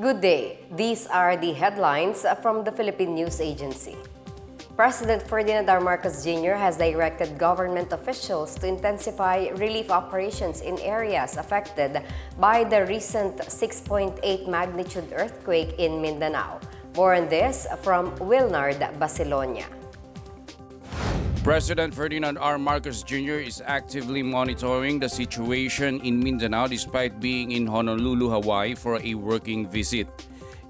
Good day. These are the headlines from the Philippine News Agency. President Ferdinand R. Marcos Jr. has directed government officials to intensify relief operations in areas affected by the recent 6.8 magnitude earthquake in Mindanao. More on this from Wilnard Basilonia. President Ferdinand R. Marcos Jr. is actively monitoring the situation in Mindanao despite being in Honolulu, Hawaii for a working visit.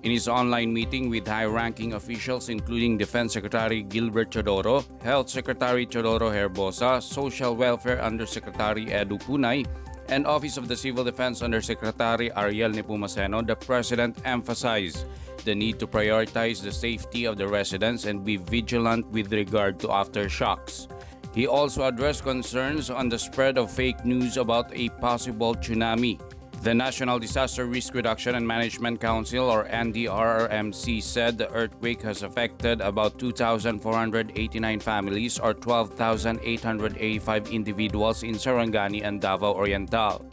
In his online meeting with high-ranking officials including Defense Secretary Gilbert Teodoro, Health Secretary Teodoro Herbosa, Social Welfare Undersecretary Edu Punay, and Office of the Civil Defense Undersecretary Ariel Nepomuceno, the President emphasized the need to prioritize the safety of the residents and be vigilant with regard to aftershocks. He also addressed concerns on the spread of fake news about a possible tsunami. The National Disaster Risk Reduction and Management Council, or NDRRMC, said the earthquake has affected about 2,489 families or 12,885 individuals in Sarangani and Davao Oriental.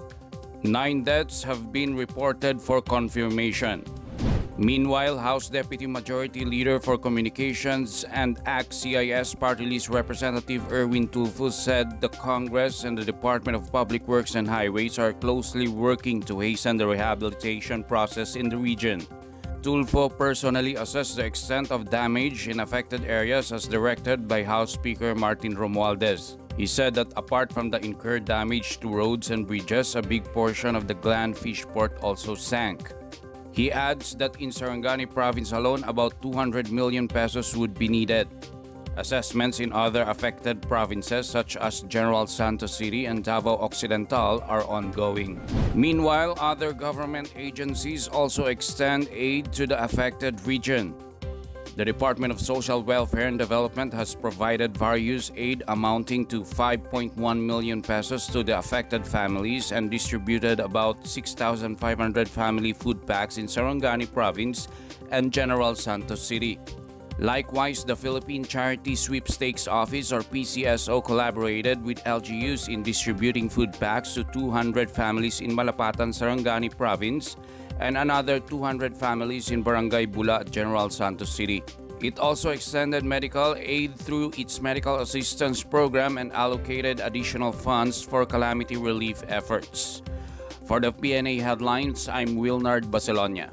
9 deaths have been reported for confirmation. Meanwhile, House Deputy Majority Leader for Communications and ACT-CIS Party List Representative Erwin Tulfo said the Congress and the Department of Public Works and Highways are closely working to hasten the rehabilitation process in the region. Tulfo personally assessed the extent of damage in affected areas as directed by House Speaker Martin Romualdez. He said that apart from the incurred damage to roads and bridges, a big portion of the Gland Fish Port also sank. He adds that in Sarangani province alone, about 200 million pesos would be needed. Assessments in other affected provinces such as General Santos City and Davao Occidental are ongoing. Meanwhile, other government agencies also extend aid to the affected region. The Department of Social Welfare and Development has provided various aid amounting to 5.1 million pesos to the affected families and distributed about 6,500 family food packs in Sarangani Province and General Santos City. Likewise, the Philippine Charity Sweepstakes Office, or PCSO, collaborated with LGUs in distributing food packs to 200 families in Malapatan, Sarangani Province, and another 200 families in Barangay Bula, General Santos City. It also extended medical aid through its medical assistance program and allocated additional funds for calamity relief efforts. For the Pna Headlines, I'm Wilnard Basilonia.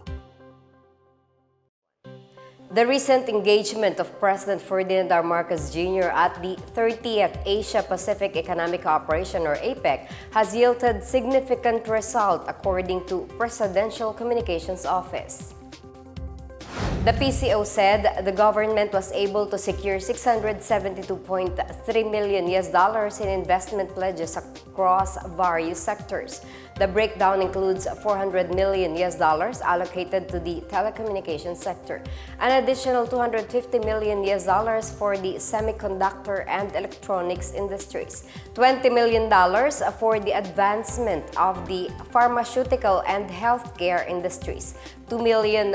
The recent engagement of President Ferdinand R. Marcos Jr. at the 30th Asia-Pacific Economic Cooperation, or APEC, has yielded significant result according to Presidential Communications Office. The PCO said the government was able to secure $672.3 million in investment pledges across various sectors. The breakdown includes $400 million allocated to the telecommunications sector, an additional $250 million for the semiconductor and electronics industries, $20 million for the advancement of the pharmaceutical and healthcare industries, $2 million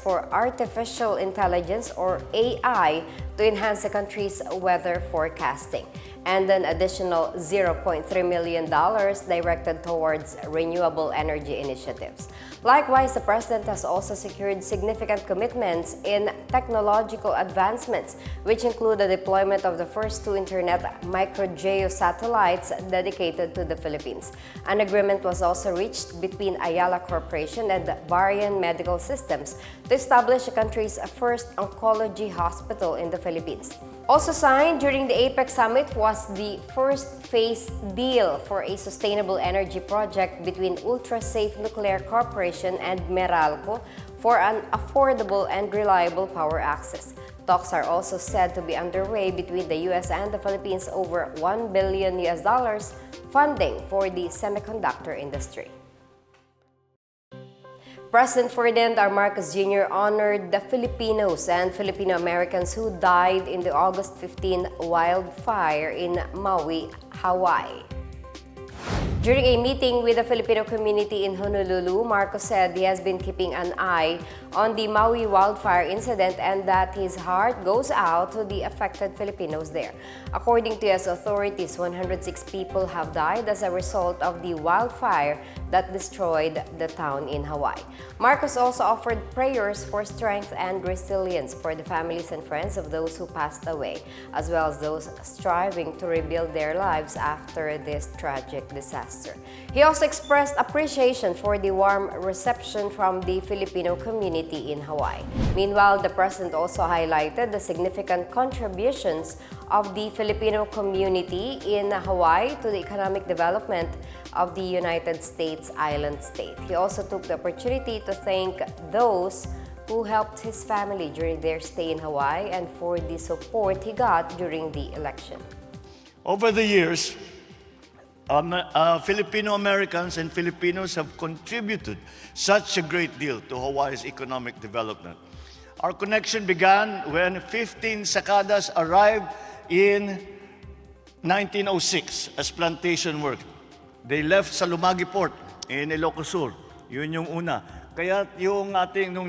for artificial intelligence, or AI, to enhance the country's weather forecasting, and an additional $0.3 million directed towards renewable energy initiatives. Likewise, the President has also secured significant commitments in technological advancements, which include the deployment of the first 2 internet micro-geo satellites dedicated to the Philippines. An agreement was also reached between Ayala Corporation and Varian Medical Systems to establish the country's first oncology hospital in the Philippines. Also signed during the APEC summit was the first phase deal for a sustainable energy project between Ultra-Safe Nuclear Corporation and Meralco for an affordable and reliable power access. Talks are also said to be underway between the US and the Philippines over $1 billion funding for the semiconductor industry. President Ferdinand R. Marcos Jr. honored the Filipinos and Filipino Americans who died in the August 15 wildfire in Maui, Hawaii. During a meeting with the Filipino community in Honolulu, Marcos said he has been keeping an eye on the Maui wildfire incident and that his heart goes out to the affected Filipinos there. According to U.S. authorities, 106 people have died as a result of the wildfire that destroyed the town in Hawaii. Marcos also offered prayers for strength and resilience for the families and friends of those who passed away, as well as those striving to rebuild their lives after this tragic disaster. He also expressed appreciation for the warm reception from the Filipino community in Hawaii. Meanwhile, the president also highlighted the significant contributions of the Filipino community in Hawaii to the economic development of the United States island state. He also took the opportunity to thank those who helped his family during their stay in Hawaii and for the support he got during the election. Over the years, Filipino Americans and Filipinos have contributed such a great deal to Hawaii's economic development. Our connection began when 15 Sakadas arrived in 1906 as plantation work. They left sa Lumagi Port in Ilocos Sur. Yun yung una. Kaya yung ating nung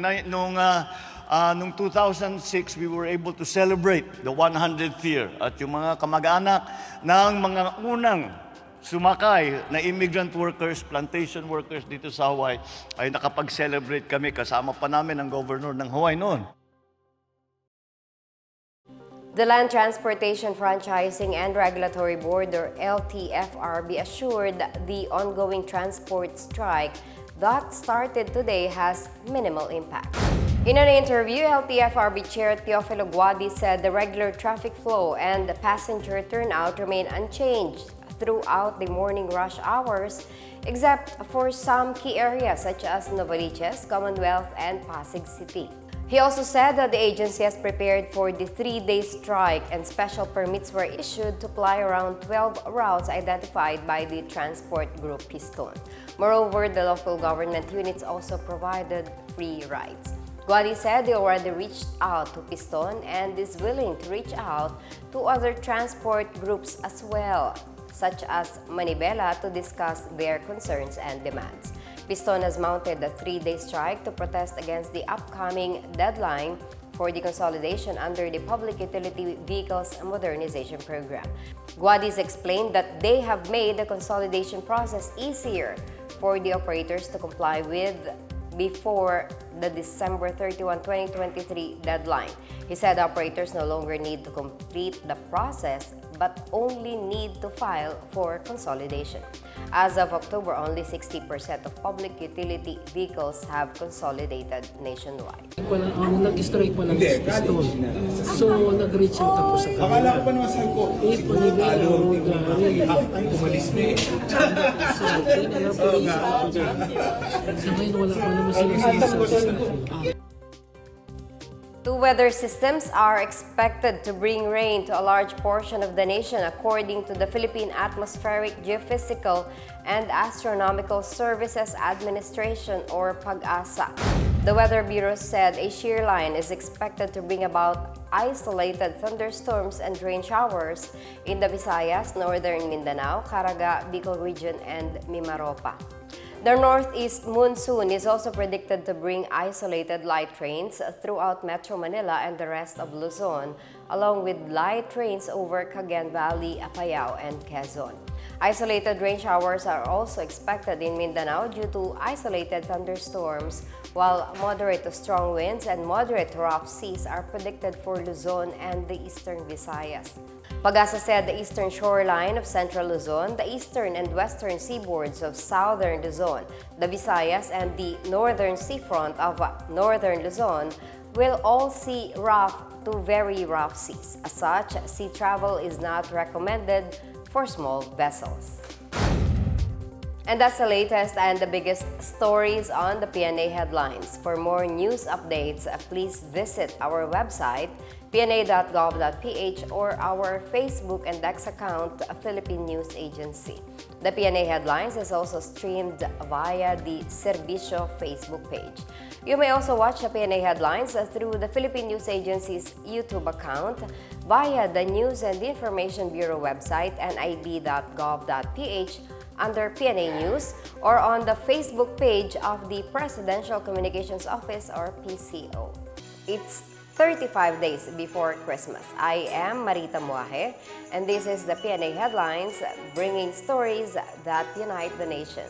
2006 we were able to celebrate the 100th year at yung mga kamag-anak ng mga unang sumakay na immigrant workers, plantation workers dito sa Hawaii ay nakapag-celebrate kami kasama pa namin ang governor ng Hawaii noon. The Land Transportation Franchising and Regulatory Board, or LTFRB, assured the ongoing transport strike that started today has minimal impact. In an interview, LTFRB Chair Teofilo Guadi said the regular traffic flow and the passenger turnout remain unchanged throughout the morning rush hours, except for some key areas such as Novaliches, Commonwealth, and Pasig City. He also said that the agency has prepared for the 3-day strike and special permits were issued to ply around 12 routes identified by the transport group Piston. Moreover, the local government units also provided free rides. Guadi said they already reached out to Piston and is willing to reach out to other transport groups as well, such as Manibela, to discuss their concerns and demands. Piston has mounted a 3-day strike to protest against the upcoming deadline for the consolidation under the Public Utility Vehicles Modernization Program. Guadis explained that they have made the consolidation process easier for the operators to comply with before the December 31, 2023 deadline. He said operators no longer need to complete the process but only need to file for consolidation. As of October, only 60% of public utility vehicles have consolidated nationwide. Nag-strike pa lang Piston. So, nag-reach out ako sa kanila. Akala ko pa naman saan ko. Panibela, umalis na eh. So, tinalapulis ako dyan. Sa ngayon, wala pa naman sila sinasabi sa akin. Two weather systems are expected to bring rain to a large portion of the nation, according to the Philippine Atmospheric, Geophysical, and Astronomical Services Administration, or PAG-ASA. The Weather Bureau said a shear line is expected to bring about isolated thunderstorms and rain showers in the Visayas, northern Mindanao, Caraga, Bicol region, and Mimaropa. The northeast monsoon is also predicted to bring isolated light rains throughout Metro Manila and the rest of Luzon, along with light rains over Cagayan Valley, Apayao, and Quezon. Isolated rain showers are also expected in Mindanao due to isolated thunderstorms, while moderate to strong winds and moderate to rough seas are predicted for Luzon and the eastern Visayas. PAG-ASA said the eastern shoreline of central Luzon, the eastern and western seaboards of southern Luzon, the Visayas, and the northern seafront of northern Luzon will all see rough to very rough seas. As such, sea travel is not recommended for small vessels. And that's the latest and the biggest stories on the Pna Headlines. For more news updates, please visit our website, pna.gov.ph, or our Facebook and X account, Philippine News Agency. The Pna Headlines is also streamed via the Servicio Facebook page. You may also watch the Pna Headlines through the Philippine News Agency's YouTube account, via the News and Information Bureau website, nib.gov.ph, under PNA News or on the Facebook page of the Presidential Communications Office or PCO. It's 35 days before Christmas. I am Marita Muaje, and this is the PNA Headlines, bringing stories that unite the nation.